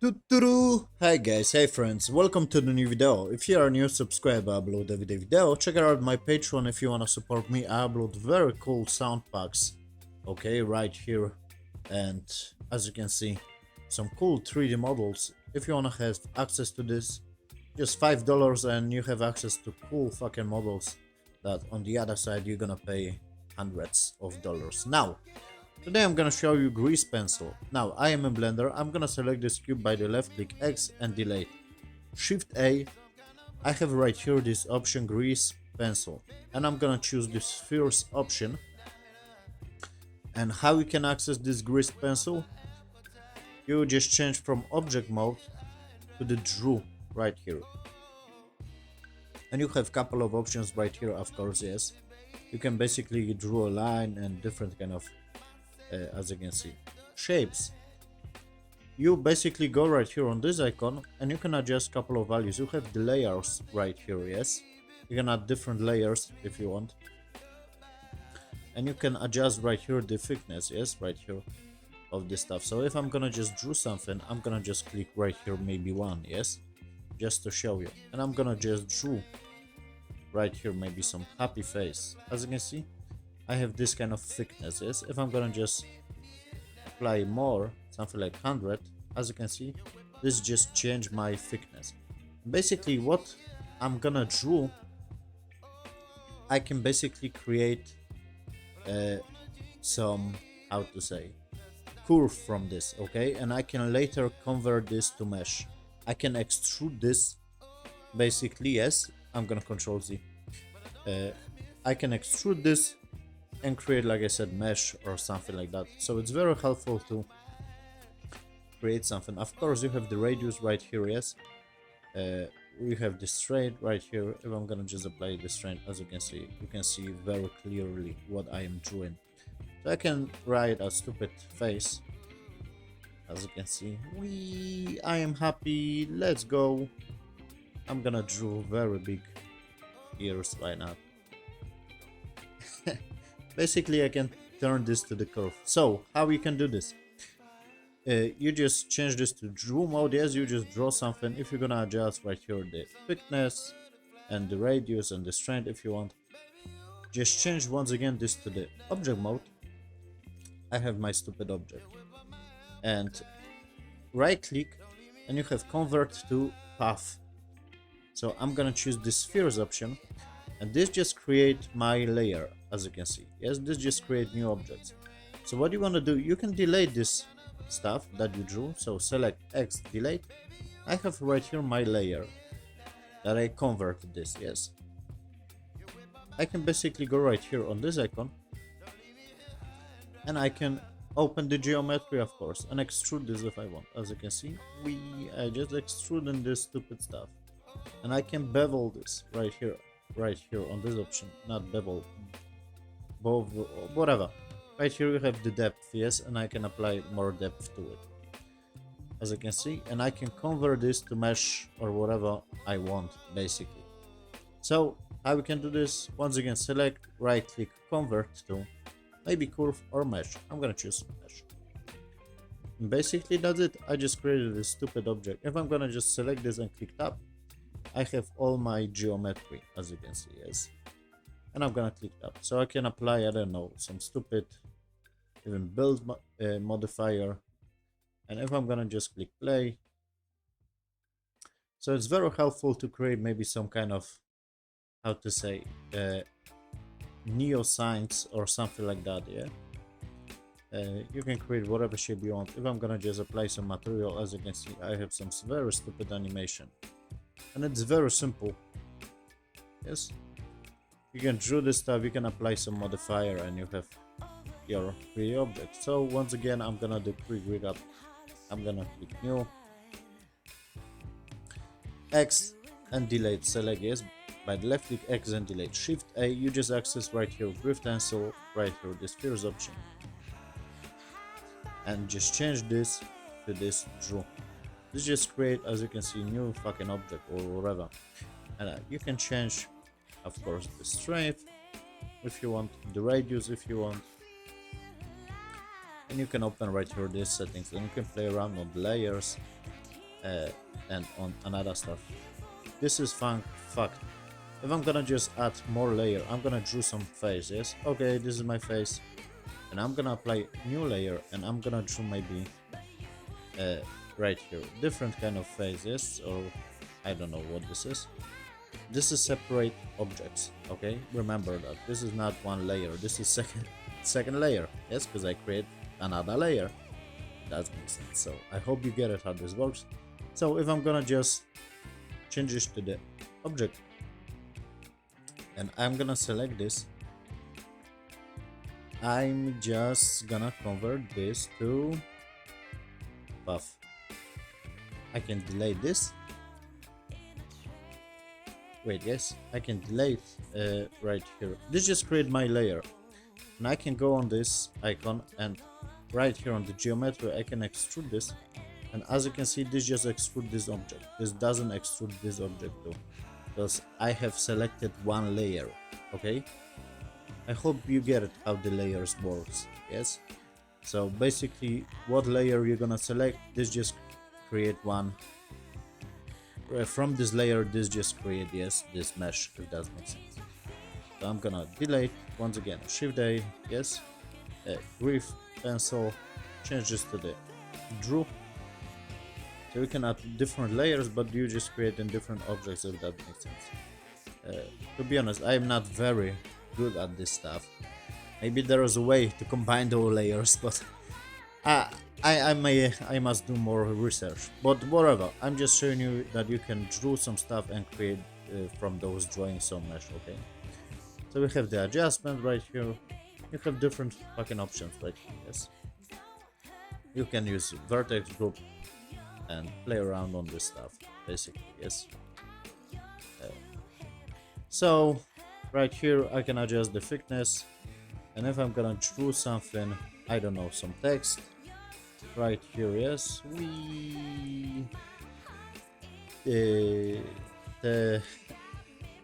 Hi guys, hey friends, welcome to the new video. If you are new, subscribe, I upload every day video. Check out my Patreon if you wanna support me. I upload very cool sound packs, okay, right here. And as you can see, some cool 3D models. If you wanna have access to this, just $5 and you have access to cool fucking models that on the other side you're gonna pay hundreds of dollars. Now, today I'm gonna show you grease pencil. Now I am in Blender. I'm gonna select this cube by the left click X and delete. Shift A. I have right here this option grease pencil and I'm gonna choose this first option. And how you can access this grease pencil? You just change from object mode to the draw right here. And you have couple of options right here, of course. Yes, you can basically draw a line and different kind of as you can see shapes. You basically go right here on this icon and you can adjust couple of values. You have the layers right here. Yes, you can add different layers if you want, and you can adjust right here the thickness. Yes, right here of this stuff. So if I'm gonna just draw something, I'm gonna just click right here, maybe one. Yes, just to show you, and I'm gonna just draw right here maybe some happy face. As you can see, I have this kind of thickness. Yes, if I'm gonna just apply more, something like 100, as you can see, this just changed my thickness. Basically what I'm gonna draw, I can basically create some, how to say, curve from this, okay, and I can later convert this to mesh. I can extrude this basically. Yes, I'm gonna control Z. I can extrude this and create, like I said, mesh or something like that. So it's very helpful to create something. Of course, you have the radius right here. Yes, we have the straight right here. If I'm gonna just apply the straight, as you can see very clearly what I am drawing. So I can write a stupid face. As you can see, I am happy. Let's go. I'm gonna draw very big ears right now. Basically, I can turn this to the curve. So how you can do this? You just change this to draw mode. Yes, you just draw something. If you're gonna adjust right here the thickness and the radius and the strength, if you want, just change once again this to the object mode. I have my stupid object, and right click and you have convert to path. So I'm gonna choose the spheres option, and this just create my layer. As you can see, yes, this just create new objects. So what you want to do, you can delete this stuff that you drew. So select X, delete. I have right here my layer that I converted this. Yes, I can basically go right here on this icon and I can open the geometry, of course, and extrude this if I want. As you can see, I just extruding this stupid stuff, and I can bevel this right here on this option. Not bevel, both, whatever. Right here you have the depth. Yes, and I can apply more depth to it, as you can see, and I can convert this to mesh or whatever I want, basically. So how we can do this? Once again, select, right click, convert to maybe curve or mesh. I'm gonna choose mesh. And basically that's it. I just created this stupid object. If I'm gonna just select this and click tab, I have all my geometry, as you can see. Yes, and I'm gonna click tab, so I can apply, I don't know, some stupid even build modifier. And if I'm gonna just click play, so it's very helpful to create maybe some kind of, how to say, neo signs or something like that. Yeah, you can create whatever shape you want. If I'm gonna just apply some material, as you can see, I have some very stupid animation, and it's very simple. Yes, you can draw this stuff, you can apply some modifier, and you have your 3D object. So once again, I'm gonna do quick recap. I'm gonna click new, X and delete, select yes, by the left click X and delete, Shift A, you just access right here grease pencil, right here this spheres option, and just change this to this draw. This just create, as you can see, new fucking object or whatever. And you can change, of course, the strength if you want, the radius if you want, and you can open right here these settings, and you can play around on the layers. and on another stuff. This is fact. If I'm gonna just add more layer, I'm gonna draw some face, yes? Okay, this is my face. And I'm gonna apply new layer and I'm gonna draw maybe right here. Different kind of face, yes? Or I don't know what this is. This is separate objects, okay? Remember that. This is not one layer, this is second layer. Yes, because I create another layer. That makes sense. So I hope you get it how this works. So if I'm gonna just change this to the object and I'm gonna select this, I'm just gonna convert this to path. I can delay this. Wait, yes, I can delete right here. This just create my layer, and I can go on this icon and right here on the geometry I can extrude this, and as you can see this just extrude this object. This doesn't extrude this object though, because I have selected one layer. Okay, I hope you get it how the layers works. Yes, so basically what layer you're gonna select, this just create one. From this layer this just create, yes, this mesh, if that makes sense. So I'm gonna delete once again, Shift A, yes, Griff, pencil, change this to the Drew. So you can add different layers, but you just create in different objects, if that makes sense. To be honest, I am not very good at this stuff. Maybe there is a way to combine those layers, but I must do more research. But whatever, I'm just showing you that you can draw some stuff and create from those drawings some mesh. Okay, so we have the adjustment right here. You have different fucking options right here. Yes, you can use vertex group and play around on this stuff basically. Yes, so right here I can adjust the thickness, and if I'm gonna draw something, I don't know, some text right here, yes,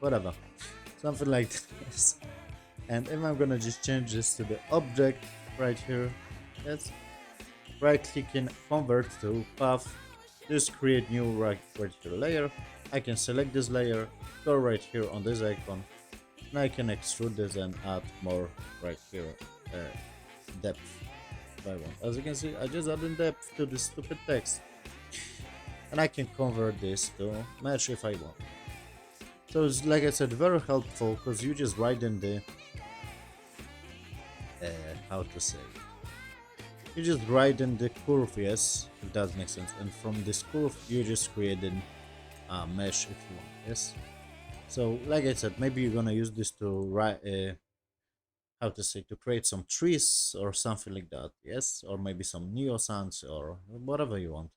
whatever, something like this. And if I'm gonna just change this to the object right here, yes, right clicking, convert to path, just create new right here layer. I can select this layer, go right here on this icon, and I can extrude this and add more right here depth if I want. As you can see, I just added depth to this stupid text, and I can convert this to mesh if I want. So it's, like I said, very helpful, because you just write in the how to say, you just write in the curve, yes, if that makes sense, and from this curve you just create a mesh if you want. Yes, so like I said, maybe you're gonna use this to write how to say, to create some trees or something like that. Yes, or maybe some neosans or whatever you want,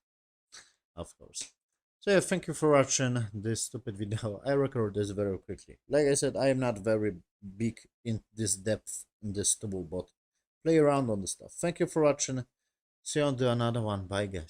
of course. So yeah, thank you for watching this stupid video. I record this very quickly. Like I said, I am not very big in this depth in this tool, but play around on the stuff. Thank you for watching. See you on to another one. Bye guys.